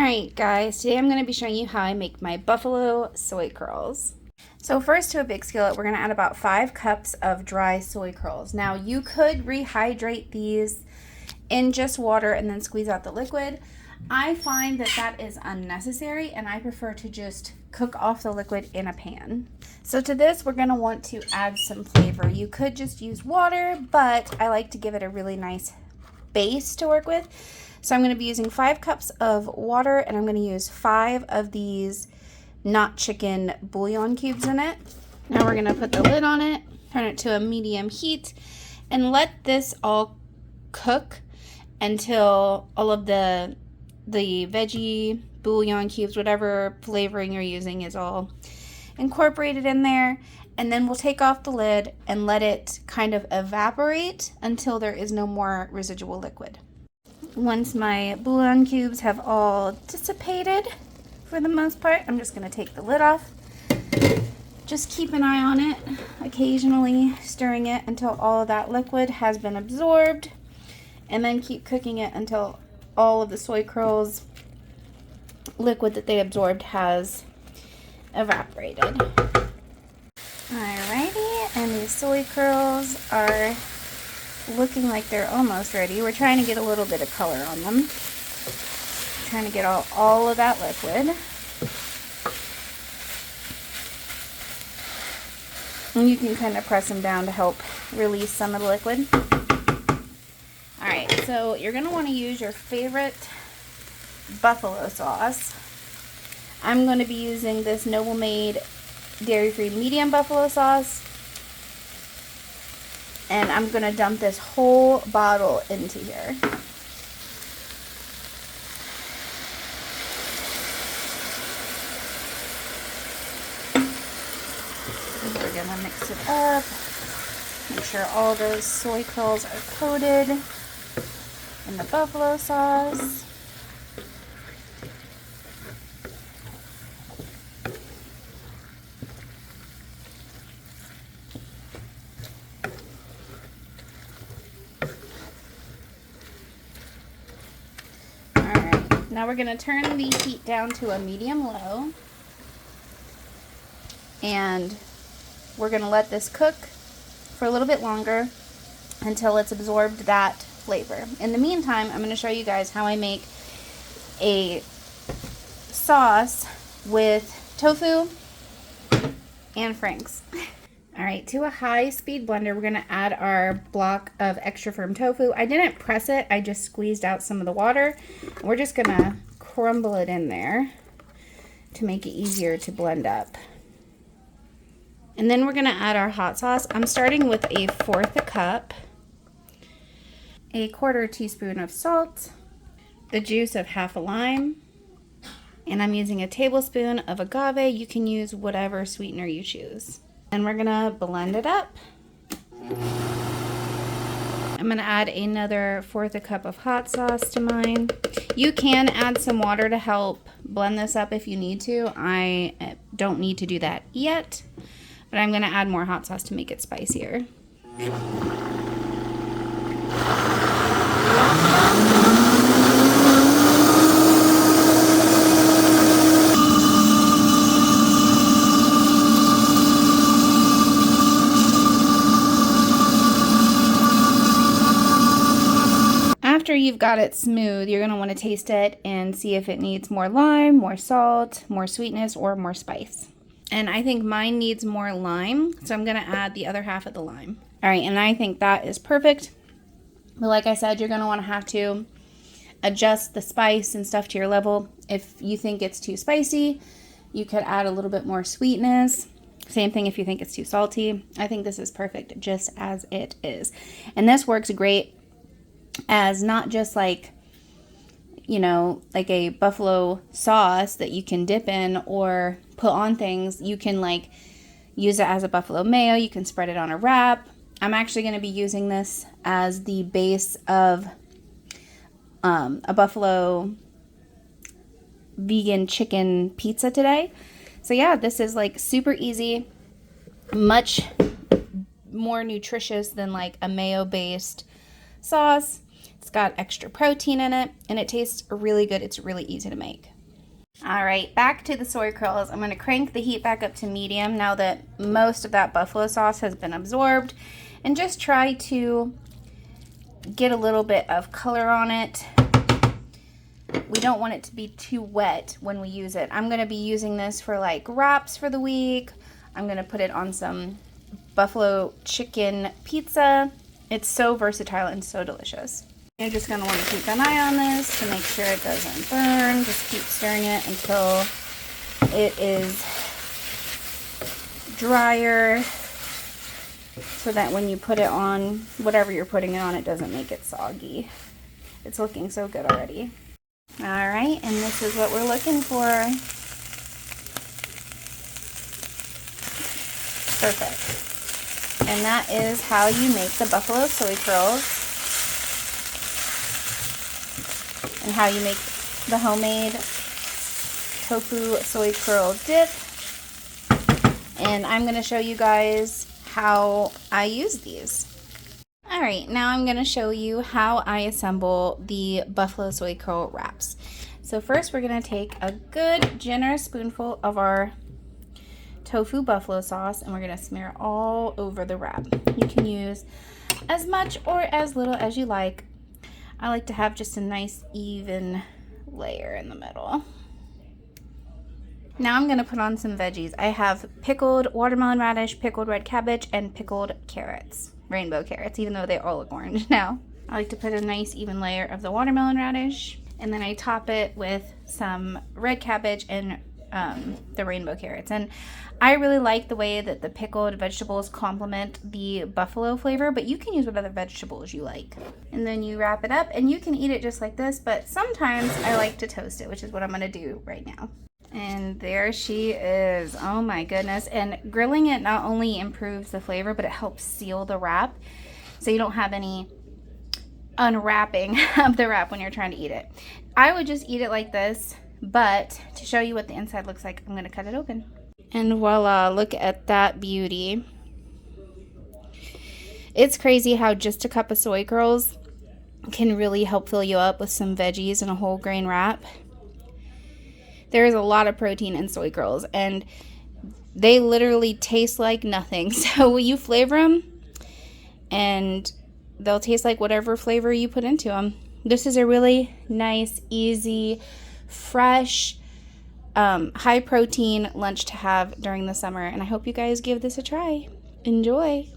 Alright guys, today I'm going to be showing you how I make my buffalo soy curls. So first, to a big skillet, we're going to add about 5 cups of dry soy curls. Now you could rehydrate these in just water and then squeeze out the liquid. I find that that is unnecessary and I prefer to just cook off the liquid in a pan. So to this, we're going to want to add some flavor. You could just use water, but I like to give it a really nice base to work with. So I'm going to be using 5 cups of water, and I'm going to use 5 of these not chicken bouillon cubes in it. Now we're going to put the lid on it, turn it to a medium heat, and let this all cook until all of the veggie bouillon cubes, whatever flavoring you're using, is all incorporated in there. And then we'll take off the lid and let it kind of evaporate until there is no more residual liquid. Once my bouillon cubes have all dissipated, for the most part, I'm just going to take the lid off. Just keep an eye on it, occasionally stirring it until all of that liquid has been absorbed, and then keep cooking it until all of the soy curls liquid that they absorbed has evaporated. Alrighty, and these soy curls are looking like they're almost ready. We're trying to get a little bit of color on them. Trying to get all of that liquid. And you can kind of press them down to help release some of the liquid. Alright, so you're going to want to use your favorite buffalo sauce. I'm going to be using this Noble Made dairy-free medium buffalo sauce. And I'm going to dump this whole bottle into here. And we're going to mix it up. Make sure all those soy curls are coated in the buffalo sauce. Now we're going to turn the heat down to a medium-low, and we're going to let this cook for a little bit longer until it's absorbed that flavor. In the meantime, I'm going to show you guys how I make a sauce with tofu and franks. Alright, to a high-speed blender, we're going to add our block of extra firm tofu. I didn't press it, I just squeezed out some of the water. We're just going to crumble it in there to make it easier to blend up. And then we're going to add our hot sauce. I'm starting with 1/4 cup, 1/4 teaspoon of salt, the juice of 1/2 lime, and I'm using a tablespoon of agave. You can use whatever sweetener you choose. And we're gonna blend it up. I'm gonna add another 1/4 cup of hot sauce to mine. You can add some water to help blend this up if you need to. I don't need to do that yet, but I'm gonna add more hot sauce to make it spicier. After you've got it smooth, you're going to want to taste it and see if it needs more lime, more salt, more sweetness, or more spice. And I think mine needs more lime, so I'm going to add the other half of the lime. Alright, and I think that is perfect. But like I said, you're going to have to adjust the spice and stuff to your level. If you think it's too spicy, you could add a little bit more sweetness. Same thing if you think it's too salty. I think this is perfect just as it is. And this works great as not just like, you know, like a buffalo sauce that you can dip in or put on things. You can like use it as a buffalo mayo. You can spread it on a wrap. I'm actually going to be using this as the base of a buffalo vegan chicken pizza today. So yeah, this is like super easy, much more nutritious than like a mayo based sauce. It's got extra protein in it, and it tastes really good. It's really easy to make. All right, back to the soy curls. I'm going to crank the heat back up to medium now that most of that buffalo sauce has been absorbed, and just try to get a little bit of color on it. We don't want it to be too wet when we use it. I'm going to be using this for like wraps for the week. I'm going to put it on some buffalo chicken pizza. It's so versatile and so delicious. You're just going to want to keep an eye on this to make sure it doesn't burn. Just keep stirring it until it is drier, so that when you put it on, whatever you're putting it on, it doesn't make it soggy. It's looking so good already. All right, and this is what we're looking for. Perfect. And that is how you make the buffalo soy curls, and how you make the homemade tofu soy curl dip. And I'm going to show you guys how I use these. All right, now I'm going to show you how I assemble the buffalo soy curl wraps. So first we're going to take a good generous spoonful of our tofu buffalo sauce, and we're going to smear it all over the wrap. You can use as much or as little as you like. I like to have just a nice even layer in the middle. Now I'm going to put on some veggies. I have pickled watermelon radish, pickled red cabbage, and pickled carrots. Rainbow carrots, even though they all look orange now. I like to put a nice even layer of the watermelon radish, and then I top it with some red cabbage and the rainbow carrots. And I really like the way that the pickled vegetables complement the buffalo flavor, but you can use what other vegetables you like. And then you wrap it up, and you can eat it just like this, but sometimes I like to toast it, which is what I'm going to do right now. And there she is. Oh my goodness. And grilling it not only improves the flavor, but it helps seal the wrap, so you don't have any unwrapping of the wrap when you're trying to eat it. I would just eat it like this, but to show you what the inside looks like, I'm going to cut it open. And voila, look at that beauty. It's crazy how just a cup of soy curls can really help fill you up with some veggies and a whole grain wrap. There is a lot of protein in soy curls, and they literally taste like nothing. So you flavor them, and they'll taste like whatever flavor you put into them. This is a really nice, easy, fresh, high protein lunch to have during the summer, and I hope you guys give this a try. Enjoy!